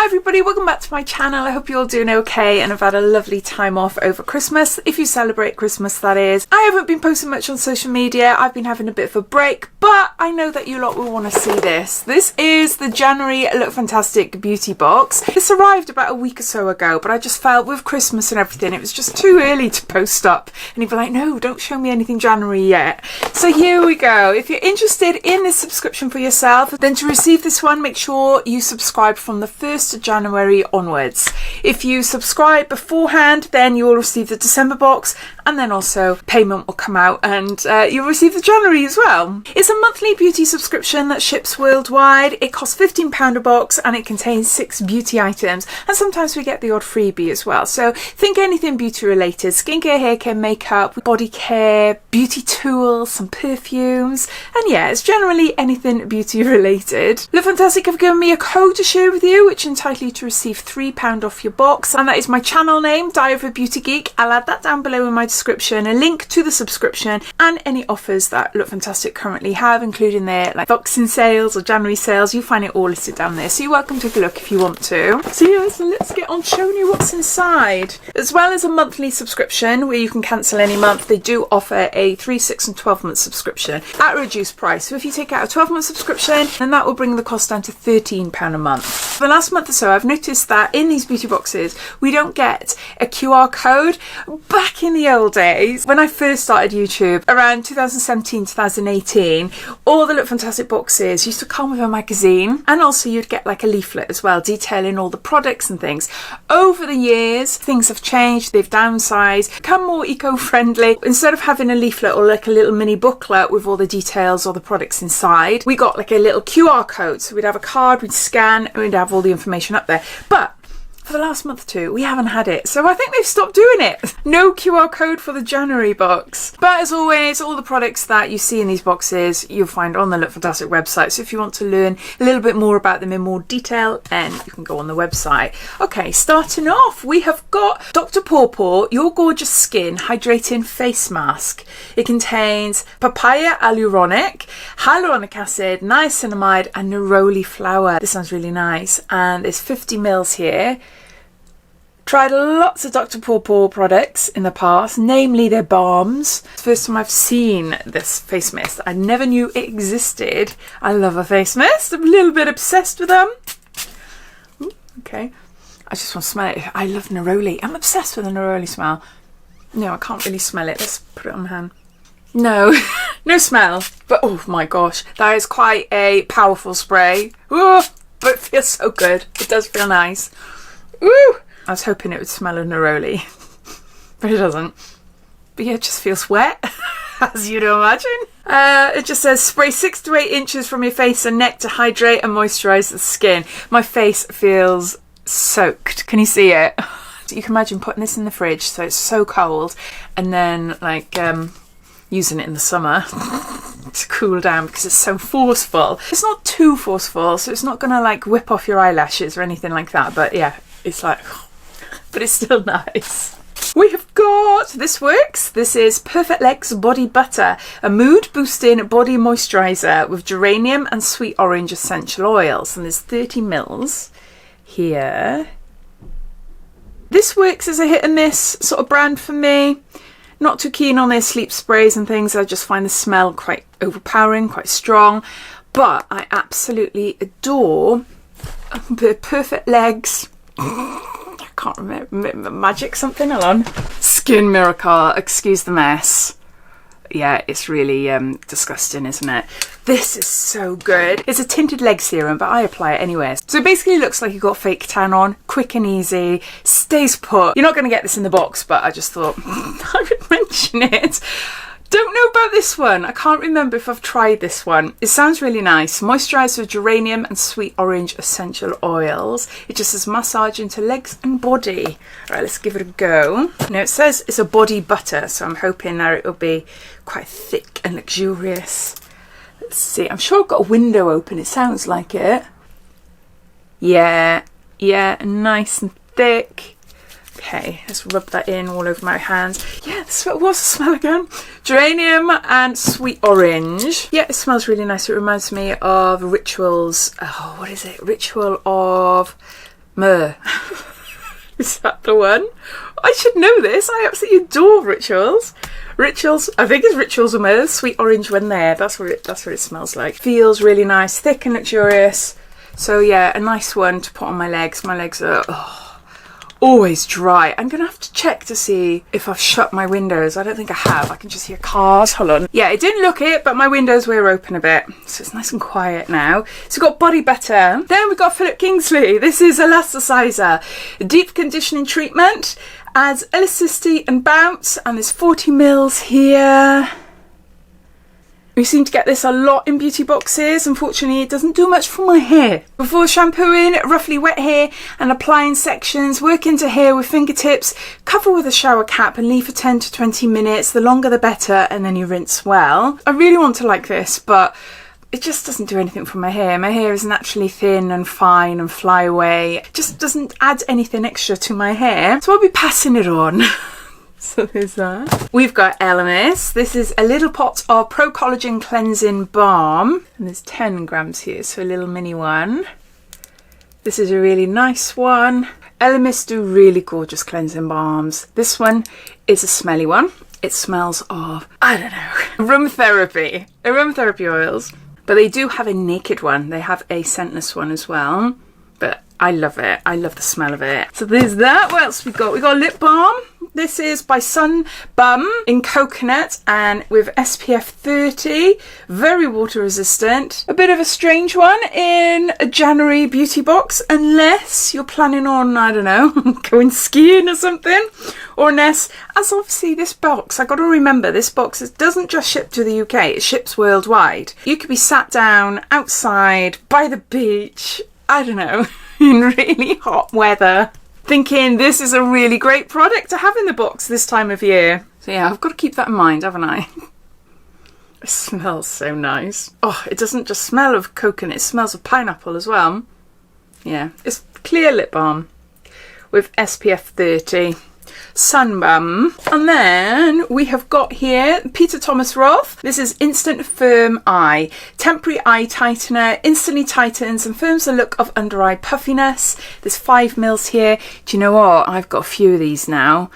Hi everybody, welcome back to my channel. I hope you're all doing okay and have had a lovely time off over Christmas, if you celebrate Christmas that is. I haven't been posting much on social media, I've been having a bit of a break, but I know that you lot will want to see this. This is the January Lookfantastic Beauty Box. This arrived about a week or so ago, but I just felt with Christmas and everything, it was just too early to post up. And you'd be like, no, don't show me anything January yet. So here we go. If you're interested in this subscription for yourself, then to receive this one, make sure you subscribe from the 1st of January onwards. If you subscribe beforehand, then you will receive the December box, and then also payment will come out and you'll receive the January as well. It's a monthly beauty subscription that ships worldwide. It costs £15 a box and it contains 6 beauty items, and sometimes we get the odd freebie as well. So think anything beauty related: skincare, hair care, makeup, body care, beauty tools, some perfumes, and yeah, it's generally anything beauty related. Lookfantastic have given me a code to share with you which entitles you to receive £3 off your box, and that is my channel name, Diaryofabeautygeek. I'll add that down below in my description, a link to the subscription and any offers that Lookfantastic currently have, including their Boxing sales or January sales. You'll find it all listed down there, so you're welcome to take a look if you want to. So yeah, so let's get on showing you what's inside. As well as a monthly subscription where you can cancel any month, they do offer a 3, 6 and 12 month subscription at a reduced price. So if you take out a 12 month subscription, then that will bring the cost down to £13 a month. For the last month or so, I've noticed that in these beauty boxes we don't get a QR code. Back in the old days, when I first started YouTube around 2017, 2018, all the Lookfantastic boxes used to come with a magazine, and also you'd get like a leaflet as well detailing all the products and things. Over the years, things have changed, they've downsized, become more eco-friendly. Instead of having a leaflet or like a little mini booklet with all the details or the products inside, we got like a little QR code. So we'd have a card, we'd scan, and we'd have all the information up there. But for the last month or two, we haven't had it. So I think they've stopped doing it. No QR code for the January box. But as always, all the products that you see in these boxes, you'll find on the Lookfantastic website. So if you want to learn a little bit more about them in more detail, then you can go on the website. Okay, starting off, we have got Dr. Paw Paw Your Gorgeous Skin Hydrating Face Mask. It contains papaya hyaluronic acid, niacinamide, and neroli flower. This sounds really nice. And there's 50 mils here. Tried lots of Dr. Paw Paw products in the past, namely their balms. It's the first time I've seen this face mist. I never knew it existed. I love a face mist. I'm a little bit obsessed with them. Ooh, okay. I just want to smell it. I love neroli. I'm obsessed with the neroli smell. No, I can't really smell it. Let's put it on my hand. No, no smell. But oh my gosh, that is quite a powerful spray. Ooh, but it feels so good. It does feel nice. Ooh. I was hoping it would smell of neroli, but it doesn't. But yeah, it just feels wet, as you'd imagine. It just says, spray 6 to 8 inches from your face and neck to hydrate and moisturise the skin. My face feels soaked. Can you see it? You can imagine putting this in the fridge, so it's so cold, and then like using it in the summer to cool down because it's so forceful. It's not too forceful, so it's not going to like whip off your eyelashes or anything like that, but yeah, it's like... but it's still nice. We have got, this works, this is Perfect Legs Body Butter, a mood boosting body moisturiser with geranium and sweet orange essential oils, and there's 30 mils here. This works as a hit and miss sort of brand for me. Not too keen on their sleep sprays and things. I just find the smell quite overpowering, quite strong, but I absolutely adore the Perfect Legs. I can't remember, magic something, hold on. Skin Miracle, excuse the mess. Yeah, it's really disgusting, isn't it? This is so good. It's a tinted leg serum, but I apply it anywhere. So it basically looks like you've got fake tan on, quick and easy, stays put. You're not going to get this in the box, but I just thought I would mention it. Don't know about this one. I can't remember if I've tried this one. It sounds really nice. Moisturiser with geranium and sweet orange essential oils. It just says massage into legs and body. All right, let's give it a go. Now it says it's a body butter, so I'm hoping that it will be quite thick and luxurious. Let's see. I'm sure I've got a window open. It sounds like it. Yeah, nice and thick. Okay, let's rub that in all over my hands. Yeah, this was the smell again. Geranium and sweet orange. Yeah, it smells really nice. It reminds me of Ritual's, oh, what is it? Ritual of Myrrh. Is that the one? I should know this. I absolutely adore Rituals. Rituals, I think it's Rituals or Myrrh. Sweet orange one there. That's what it smells like. Feels really nice, thick and luxurious. So yeah, a nice one to put on my legs. My legs are always dry. I'm gonna have to check to see if I've shut my windows. I don't think I have. I can just hear cars. Hold on. Yeah, it didn't look it, but my windows were open a bit. So it's nice and quiet now. So we've got body butter. Then we've got Philip Kingsley. This is Elasticizer. Deep conditioning treatment. Adds elasticity and bounce. And there's 40 mils here. We seem to get this a lot in beauty boxes. Unfortunately, it doesn't do much for my hair. Before shampooing, roughly wet hair and apply in sections. Work into hair with fingertips. Cover with a shower cap and leave for 10 to 20 minutes. The longer the better, and then you rinse well. I really want to like this, but it just doesn't do anything for my hair. My hair is naturally thin and fine and fly away. It just doesn't add anything extra to my hair. So I'll be passing it on. So there's that. We've got Elemis. This is a little pot of Pro Collagen Cleansing Balm. And there's 10 grams here, so a little mini one. This is a really nice one. Elemis do really gorgeous cleansing balms. This one is a smelly one. It smells of, I don't know, aromatherapy oils. But they do have a naked one. They have a scentless one as well. But I love it. I love the smell of it. So there's that. What else we got? We got lip balm. This is by Sun Bum in coconut and with SPF 30. Very water resistant. A bit of a strange one in a January beauty box, unless you're planning on, I don't know, going skiing or something. Or unless, as obviously this box, I got to remember, this box doesn't just ship to the UK, it ships worldwide. You could be sat down outside by the beach, I don't know, in really hot weather, thinking this is a really great product to have in the box this time of year. So yeah, I've got to keep that in mind, haven't I? It smells so nice. Oh, it doesn't just smell of coconut, it smells of pineapple as well. Yeah, it's clear lip balm with SPF 30. Sun Bum. And then we have got here Peter Thomas Roth. This is Instant Firm Eye. Temporary eye tightener. Instantly tightens and firms the look of under eye puffiness. There's 5 mils here. Do you know what? I've got a few of these now.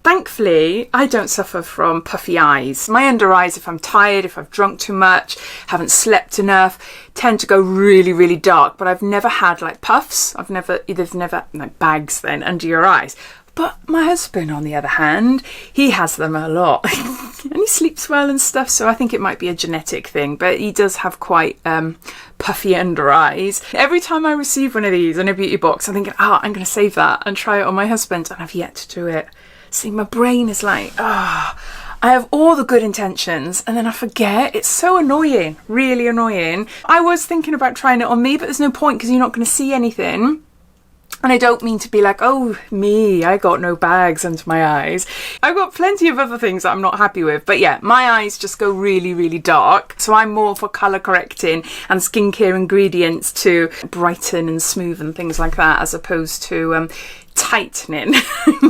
Thankfully, I don't suffer from puffy eyes. My under eyes, if I'm tired, if I've drunk too much, haven't slept enough, tend to go really, really dark. But I've never had like puffs. There's never like bags then under your eyes. But my husband, on the other hand, he has them a lot. And he sleeps well and stuff, so I think it might be a genetic thing. But he does have quite puffy under eyes. Every time I receive one of these in a beauty box, I'm thinking, I'm going to save that and try it on my husband. And I've yet to do it. See, my brain is like, I have all the good intentions and then I forget. It's so annoying, really annoying. I was thinking about trying it on me, but there's no point because you're not going to see anything. And I don't mean to be like, oh, me, I got no bags under my eyes. I've got plenty of other things that I'm not happy with. But yeah, my eyes just go really, really dark. So I'm more for colour correcting and skincare ingredients to brighten and smooth and things like that, as opposed to tightening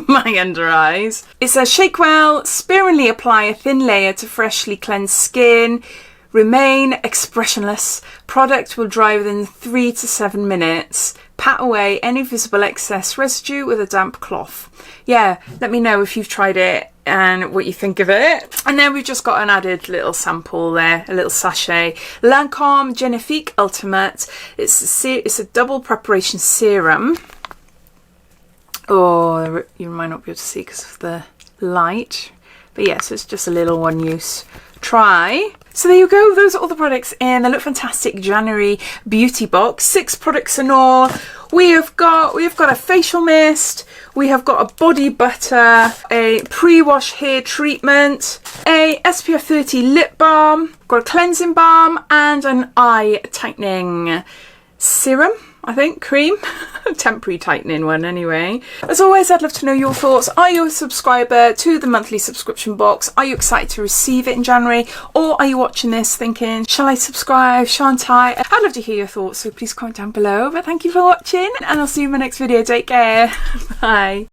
my under eyes. It says, shake well, sparingly apply a thin layer to freshly cleansed skin. Remain expressionless. Product will dry within 3 to 7 minutes. Pat away any visible excess residue with a damp cloth. Yeah, let me know if you've tried it and what you think of it. And then we've just got an added little sample there, a little sachet. Lancome Genifique Ultimate. It's a double preparation serum. Oh, you might not be able to see because of the light. But yes, it's just a little one use try. So there you go, those are all the products in the Lookfantastic January beauty box. 6 products in all. We've got a facial mist, we have got a body butter, a pre-wash hair treatment, a SPF 30 lip balm, got a cleansing balm and an eye tightening serum. I think, cream, temporary tightening one anyway. As always, I'd love to know your thoughts. Are you a subscriber to the monthly subscription box? Are you excited to receive it in January? Or are you watching this thinking, shall I subscribe, shan't I? I'd love to hear your thoughts, so please comment down below. But thank you for watching and I'll see you in my next video. Take care. Bye.